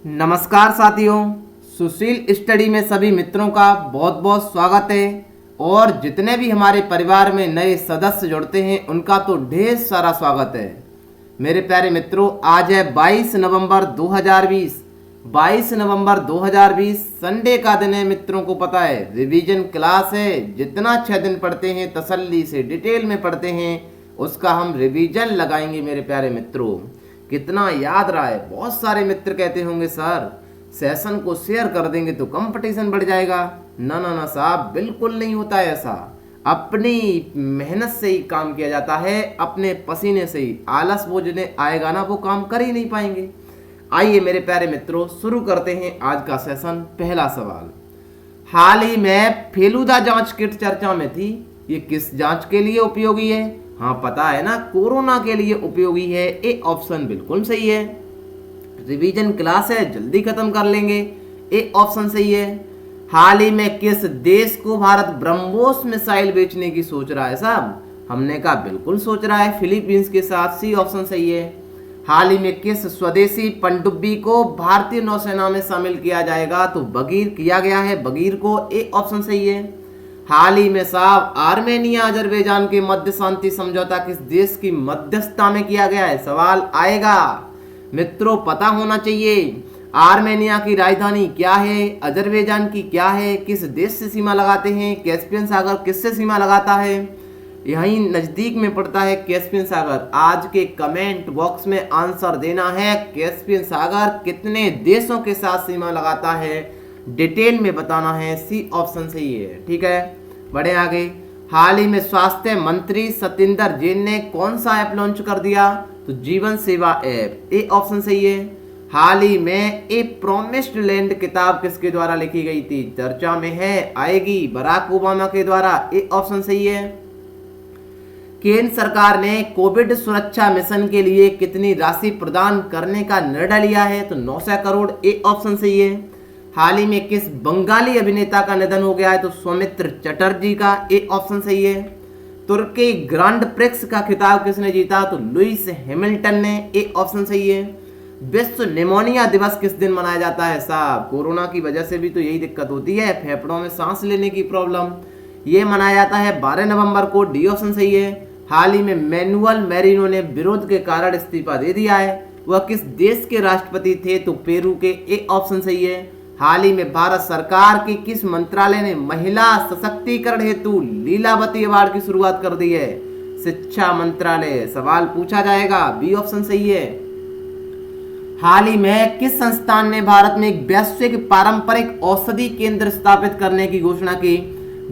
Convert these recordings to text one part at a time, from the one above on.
नमस्कार साथियों, सुशील स्टडी में सभी मित्रों का बहुत बहुत स्वागत है। और जितने भी हमारे परिवार में नए सदस्य जुड़ते हैं उनका तो ढेर सारा स्वागत है। मेरे प्यारे मित्रों, आज है 22 नवंबर 2020। 22 नवंबर 2020 संडे का दिन है। मित्रों को पता है रिवीजन क्लास है। जितना 6 दिन पढ़ते हैं तसल्ली से डिटेल में पढ़ते हैं उसका हम रिवीजन लगाएंगे। मेरे प्यारे मित्रों, कितना याद रहा है। बहुत सारे मित्र कहते होंगे सर सेशन को शेयर कर देंगे तो कंपटीशन बढ़ जाएगा। ना ना ना साहब, बिल्कुल नहीं होता है ऐसा। अपनी मेहनत से ही काम किया जाता है, अपने पसीने से ही। आलस वो जिन्हें आएगा ना वो काम कर ही नहीं पाएंगे। आइए मेरे प्यारे मित्रों, शुरू करते हैं आज का सेशन। पहला सवाल, हाल ही में फेलूदा जांच किट चर्चा में थी। ये किस जांच के लिए उपयोगी है? हाँ पता है ना, कोरोना के लिए उपयोगी है। ए ऑप्शन बिल्कुल सही है। रिवीजन क्लास है, जल्दी खत्म कर लेंगे। ए ऑप्शन सही है। हाल ही में किस देश को भारत ब्रह्मोस मिसाइल बेचने की सोच रहा है साहब? हमने कहा बिल्कुल सोच रहा है, फिलीपींस के साथ। सी ऑप्शन सही है। हाल ही में किस स्वदेशी पनडुब्बी को भारतीय नौसेना में शामिल किया जाएगा? तो बगीर किया गया है, बगीर को। ए ऑप्शन सही है। हाल ही में साहब आर्मेनिया अजरबैजान के मध्य शांति समझौता किस देश की मध्यस्थता में किया गया है? सवाल आएगा। मित्रों पता होना चाहिए आर्मेनिया की राजधानी क्या है, अजरबैजान की क्या है, किस देश से सीमा लगाते हैं, कैस्पियन सागर किससे सीमा लगाता है? यहीं नजदीक में पड़ता है कैस्पियन सागर। आज के कमेंट बॉक्स में आंसर देना है, कैस्पियन सागर कितने देशों के साथ सीमा लगाता है, डिटेल में बताना है। सी ऑप्शन सही है। ठीक है, बढ़े आगे। हाल ही में स्वास्थ्य मंत्री सत्येंद्र जैन ने कौन सा ऐप लॉन्च कर दिया? तो जीवन सेवा ऐप। ए ऑप्शन सही है। हाल ही में ए प्रोमिस्ड लैंड किताब किसके द्वारा लिखी गई थी? चर्चा में है, आएगी बराक ओबामा के द्वारा। ए ऑप्शन सही है। केंद्र सरकार ने कोविड सुरक्षा मिशन के लिए कितनी राशि प्रदान करने का निर्णय लिया है? तो 900 करोड़। ए ऑप्शन सही है। हाल ही में किस बंगाली अभिनेता का निधन हो गया है? तो सौमित्र चटर्जी का। ए ऑप्शन सही है। तुर्की ग्रांड प्रिक्स का खिताब किसने जीता? तो लुइस हैमिल्टन ने। ए ऑप्शन सही है। विश्व निमोनिया दिवस किस दिन मनाया जाता है साहब? कोरोना की वजह से भी तो यही दिक्कत होती है, फेफड़ों में सांस लेने की प्रॉब्लम। ये मनाया जाता है 12 नवंबर को। डी ऑप्शन सही है। हाल ही में मैनुअल मैरिनो ने विरोध के कारण इस्तीफा दे दिया है। वह किस देश के राष्ट्रपति थे? तो पेरू के। ए ऑप्शन सही है। हाल ही में भारत सरकार की किस मंत्रालय ने महिला सशक्तिकरण हेतु लीलावती अवार्ड की शुरुआत कर दी है? शिक्षा मंत्रालय। सवाल पूछा जाएगा। बी ऑप्शन सही है। हाल ही में किस संस्थान ने भारत में एक वैश्विक पारंपरिक औषधि केंद्र स्थापित करने की घोषणा की?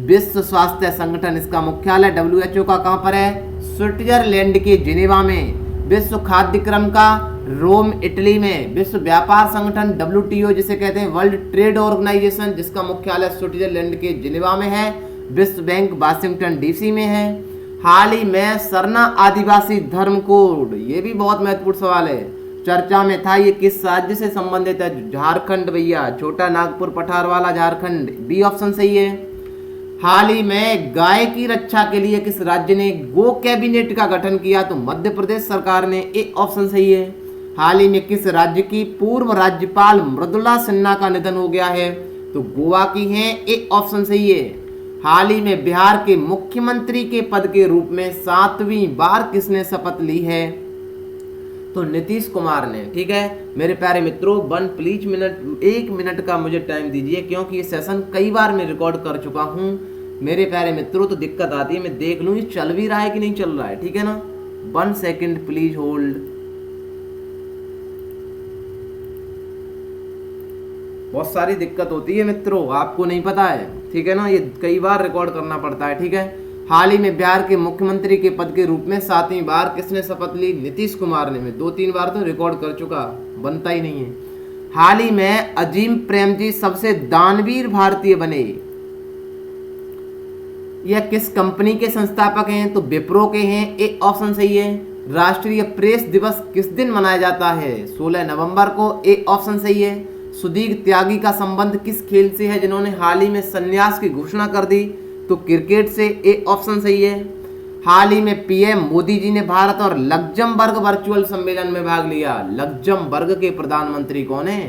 विश्व स्वास्थ्य संगठन। इसका मुख्यालय WHO का कहां पर है? स्विट्जरलैंड के जिनेवा में। विश्व खाद्य क्रम का रोम इटली में। विश्व व्यापार संगठन WTO जिसे कहते हैं वर्ल्ड ट्रेड ऑर्गेनाइजेशन, जिसका मुख्यालय स्विट्जरलैंड के जिनेवा में है। विश्व बैंक वाशिंगटन DC में है। हाल ही में सरना आदिवासी धर्म कोड, ये भी बहुत महत्वपूर्ण सवाल है, चर्चा में था। ये किस राज्य से संबंधित है? झारखंड भैया, छोटा नागपुर पठार वाला झारखंड। बी ऑप्शन सही है। हाल ही में गाय की रक्षा के लिए किस राज्य ने गो कैबिनेट का गठन किया? तो मध्य प्रदेश सरकार ने। ए ऑप्शन सही है। हाल ही में किस राज्य की पूर्व राज्यपाल मृदुला सिन्हा का निधन हो गया है? तो गोवा की हैं। ए ऑप्शन सही है। हाल ही में बिहार के मुख्यमंत्री के पद के रूप में 7वीं बार किसने शपथ ली है? तो नीतीश कुमार ने। ठीक है मेरे प्यारे मित्रों, 1 मिनट का मुझे टाइम दीजिए, क्योंकि ये सेशन कई बार मैं रिकॉर्ड कर चुका हूँ। मेरे प्यारे मित्रों तो दिक्कत आती है, मैं देख लूँ ये चल भी रहा है कि नहीं चल रहा है। ठीक है ना, 1 सेकेंड प्लीज होल्ड। बहुत सारी दिक्कत होती है मित्रों, आपको नहीं पता है। ठीक है ना, ये कई बार रिकॉर्ड करना पड़ता है। ठीक है, हाल ही में बिहार के मुख्यमंत्री के पद के रूप में 7वीं बार किसने शपथ ली? नीतीश कुमार ने। मैं 2-3 बार तो रिकॉर्ड कर चुका, बनता ही नहीं है। हाल ही में अजीम प्रेमजी सबसे दानवीर भारतीय बने। यह किस कंपनी के संस्थापक हैं? तो विप्रो के हैं। ए ऑप्शन सही है। राष्ट्रीय प्रेस दिवस किस दिन मनाया जाता है? 16 नवंबर को। ए ऑप्शन सही है। सुदीग त्यागी का संबंध किस खेल से है जिन्होंने हाल ही में संन्यास की घोषणा कर दी? तो क्रिकेट से। ए ऑप्शन सही है। हाल ही में PM मोदी जी ने भारत और लग्जमबर्ग वर्चुअल सम्मेलन में भाग लिया। लग्जमबर्ग के प्रधानमंत्री कौन है?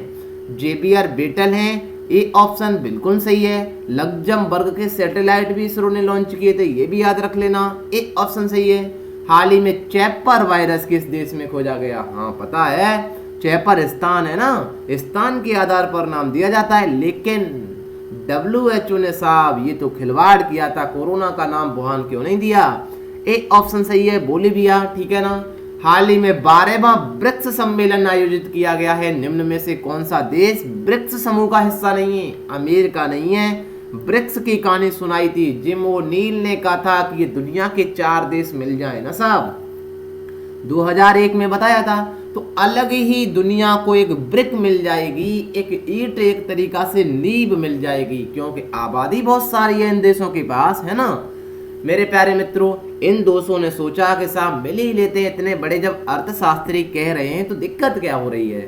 जेबियर बेटल हैं। ए ऑप्शन बिल्कुल सही है। लग्जमबर्ग के सैटेलाइट भी इसरो ने लॉन्च किए थे, ये भी याद रख लेना। ए ऑप्शन सही है। हाल ही में चैपर वायरस किस देश में खोजा गया? हाँ पता है, चैपर स्थान है ना, स्थान के आधार पर नाम दिया जाता है। लेकिन WHO ने साहब ये तो खिलवाड़ किया था, कोरोना का नाम वुहान क्यों नहीं दिया? ए ऑप्शन सही है, बोलीविया, ठीक है ना। हाल ही में 12वां ब्रिक्स सम्मेलन आयोजित किया गया है। निम्न में से कौन सा देश ब्रिक्स समूह का हिस्सा नहीं है? अमेरिका नहीं है। ब्रिक्स की कहानी सुनाई थी, जिम ओनील ने कहा था कि ये दुनिया के 4 देश मिल जाए ना साहब, 2001 में बताया था। तो अलग ही दुनिया को एक ब्रिक मिल जाएगी, एक ईंट एक तरीका से नींव मिल जाएगी, क्योंकि आबादी बहुत सारी है इन देशों के पास, है ना। मेरे प्यारे मित्रों, इन दोस्तों ने सोचा कि साहब मिल ही लेते हैं, इतने बड़े जब अर्थशास्त्री कह रहे हैं तो दिक्कत क्या हो रही है।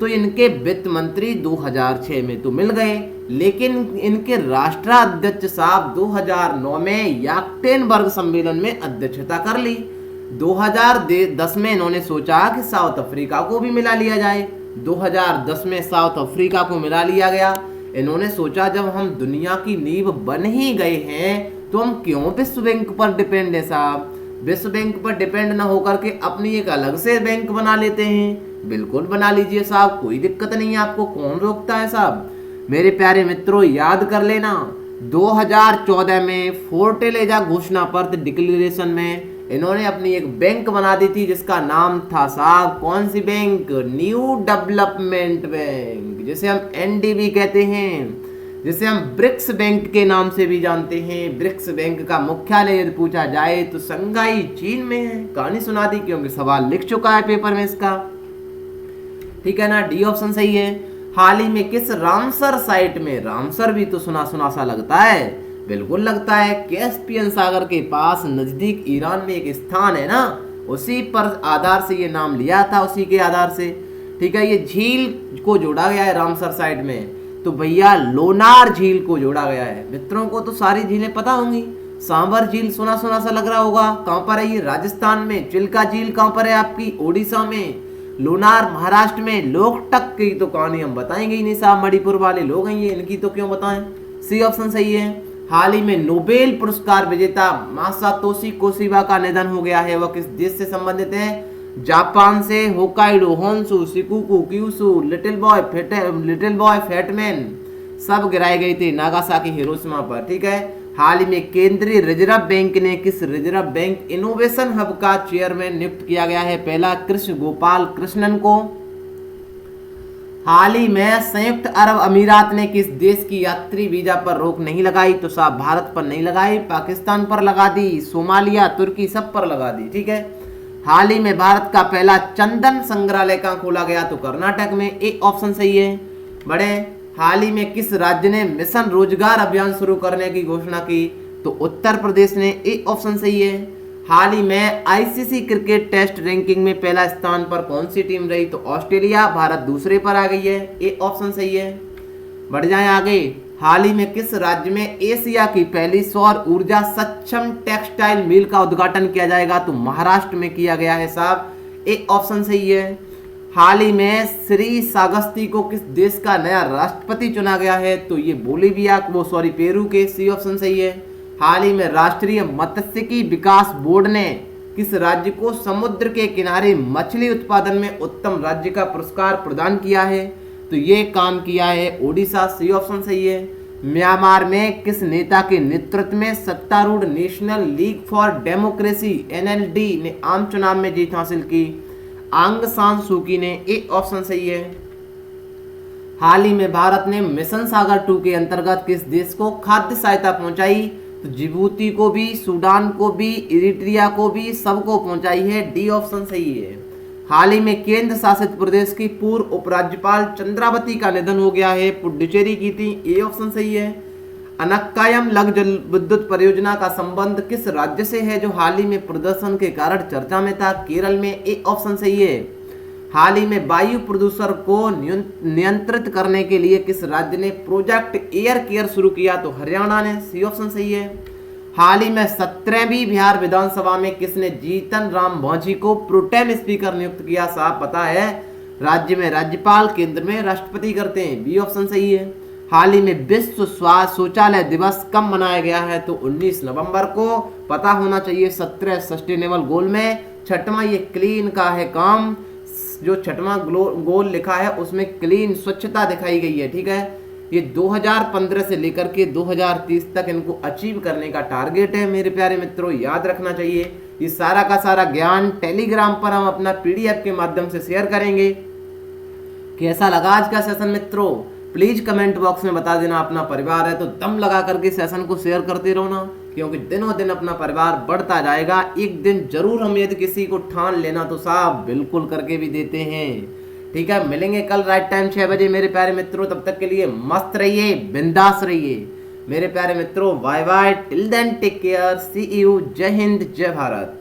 तो इनके वित्त मंत्री 2006 में तो मिल गए, लेकिन इनके राष्ट्राध्यक्ष साहब 2009 में याक्टेनबर्ग सम्मेलन में अध्यक्षता कर ली। 2010 में इन्होंने सोचा कि साउथ अफ्रीका को भी मिला लिया जाए। 2010 में साउथ अफ्रीका को मिला लिया गया। इन्होंने सोचा जब हम दुनिया की नींव बन ही गए हैं तो हम क्यों विश्व बैंक पर डिपेंड है साहब। विश्व बैंक पर डिपेंड ना होकर के अपनी एक अलग से बैंक बना लेते हैं। बिल्कुल बना लीजिए साहब, कोई दिक्कत नहीं है, आपको कौन रोकता है साहब। मेरे प्यारे मित्रों याद कर लेना, 2014 में फोर्टेलेजा घोषणा पत्र डिक्लेरेशन में इन्होंने अपनी एक बैंक बना दी थी, जिसका नाम था साहब कौन सी बैंक? न्यू डेवलपमेंट बैंक, जिसे हम NDB कहते हैं, जिसे हम ब्रिक्स बैंक के नाम से भी जानते हैं। ब्रिक्स बैंक का मुख्यालय यदि पूछा जाए तो शंघाई चीन में है। कहानी सुना दी क्योंकि सवाल लिख चुका है पेपर में इसका, ठीक है ना। डी ऑप्शन सही है। हाल ही में किस रामसर साइट में, रामसर भी तो सुना सुना सा लगता है, बिल्कुल लगता है, कैस्पियन सागर के पास नजदीक ईरान में एक स्थान है ना, उसी पर आधार से ये नाम लिया था, उसी के आधार से, ठीक है। ये झील को जोड़ा गया है रामसर साइट में, तो भैया लोनार झील को जोड़ा गया है। मित्रों को तो सारी झीलें पता होंगी। सांबर झील सुना सुना सा लग रहा होगा, कहां पर है ये? राजस्थान में। चिल्का झील कहां पर है आपकी? ओडिशा में। लोनार महाराष्ट्र में। लोकटक की तो कहानी हम बताएंगे ही नहीं साहब, मणिपुर वाले लोग हैं ये, इनकी तो क्यों बताएं। सी ऑप्शन सही है। हाल ही में नोबेल पुरस्कार विजेता मासातोशी कोशिबा का निधन हो गया है। वह किस देश से संबंधित है? जापान से। Hokkaido, Honshu, Shikoku, Kyushu, Little Boy Fat Man सब गिराए गए थे नागासाकी हिरोशिमा पर, ठीक है। हाल ही में केंद्रीय रिजर्व बैंक ने किस रिजर्व बैंक इनोवेशन हब का चेयरमैन नियुक्त किया गया है? पहला कृष्ण गोपाल कृष्णन को। हाल ही में संयुक्त अरब अमीरात ने किस देश की यात्री वीजा पर रोक नहीं लगाई? तो साहब भारत पर नहीं लगाई, पाकिस्तान पर लगा दी, सोमालिया, तुर्की सब पर लगा दी, ठीक है। हाल ही में भारत का पहला चंदन संग्रहालय कहाँ खोला गया? तो कर्नाटक में। ए ऑप्शन सही है। बड़े हाल ही में किस राज्य ने मिशन रोजगार अभियान शुरू करने की घोषणा की? तो उत्तर प्रदेश ने। ए ऑप्शन सही है। हाल ही में ICC क्रिकेट टेस्ट रैंकिंग में पहला स्थान पर कौन सी टीम रही? तो ऑस्ट्रेलिया। भारत दूसरे पर आ गई है। ए ऑप्शन सही है। बढ़ जाए आगे। हाल ही में किस राज्य में एशिया की पहली सौर ऊर्जा सक्षम टेक्सटाइल मिल का उद्घाटन किया जाएगा? तो महाराष्ट्र में किया गया है साहब। ए ऑप्शन सही है। हाल ही में श्री सागस्ती को किस देश का नया राष्ट्रपति चुना गया है? तो ये बोलीविया पेरू के। सी ऑप्शन सही है। हाल ही में राष्ट्रीय मत्स्यिकी विकास बोर्ड ने किस राज्य को समुद्र के किनारे मछली उत्पादन में उत्तम राज्य का पुरस्कार प्रदान किया है? तो ये काम किया है ओडिशा। सी ऑप्शन सही है। म्यांमार में किस नेता के नेतृत्व में सत्तारूढ़ national league for democracy NLD ने आम चुनाव में जीत हासिल की? आंग सान सूकी ने। ए ऑप्शन सही है। हाल ही में भारत ने मिशन सागर 2 के अंतर्गत किस देश को खाद्य सहायता पहुंचाई? तो जिबूती को भी, सूडान को भी, इरिट्रिया को भी, सबको पहुंचाई है। डी ऑप्शन सही है। हाल ही में केंद्र शासित प्रदेश की पूर्व उपराज्यपाल चंद्रावती का निधन हो गया है, पुडुचेरी की थी। ए ऑप्शन सही है। अनक्कायम लघु जल विद्युत परियोजना का संबंध किस राज्य से है जो हाल ही में प्रदर्शन के कारण चर्चा में था? केरल में। ए ऑप्शन सही है। हाल ही में वायु प्रदूषण को नियंत्रित करने के लिए किस राज्य ने प्रोजेक्ट एयर केयर शुरू किया? तो हरियाणा ने। सी ऑप्शन सही है। हाल ही में 17वीं बिहार विधानसभा में किसने जीतन राम मांझी को प्रोटेम स्पीकर नियुक्त किया? साहब पता है, राज्य में राज्यपाल, केंद्र में राष्ट्रपति करते हैं। बी ऑप्शन सही है। हाल ही में विश्व शौचालय दिवस कब मनाया गया है? तो 19 नवंबर को। पता होना चाहिए 17 सस्टेनेबल गोल में छठवां ये क्लीन का है काम। जो छठवां गोल लिखा है उसमें क्लीन, स्वच्छता दिखाई गई है। ठीक है, ये 2015 से लेकर के 2030 तक इनको अचीव करने का टारगेट है मेरे प्यारे मित्रों, याद रखना चाहिए। ये सारा का सारा ज्ञान टेलीग्राम पर हम अपना PDF के माध्यम से शेयर करेंगे। कैसा लगा आज का सेशन मित्रों? प्लीज कमेंट बॉक्स में बता देना। अपना परिवार है तो दम लगा करके सेशन को शेयर करते रहो ना, क्योंकि दिनों दिन अपना परिवार बढ़ता जाएगा। एक दिन जरूर हम यदि किसी को ठान लेना तो साहब बिल्कुल करके भी देते हैं। ठीक है, मिलेंगे कल राइट टाइम 6 बजे मेरे प्यारे मित्रों। तब तक के लिए मस्त रहिए, बिंदास रहिए मेरे प्यारे मित्रों। Bye bye, till then take care, see you, Jai Hind, जय भारत।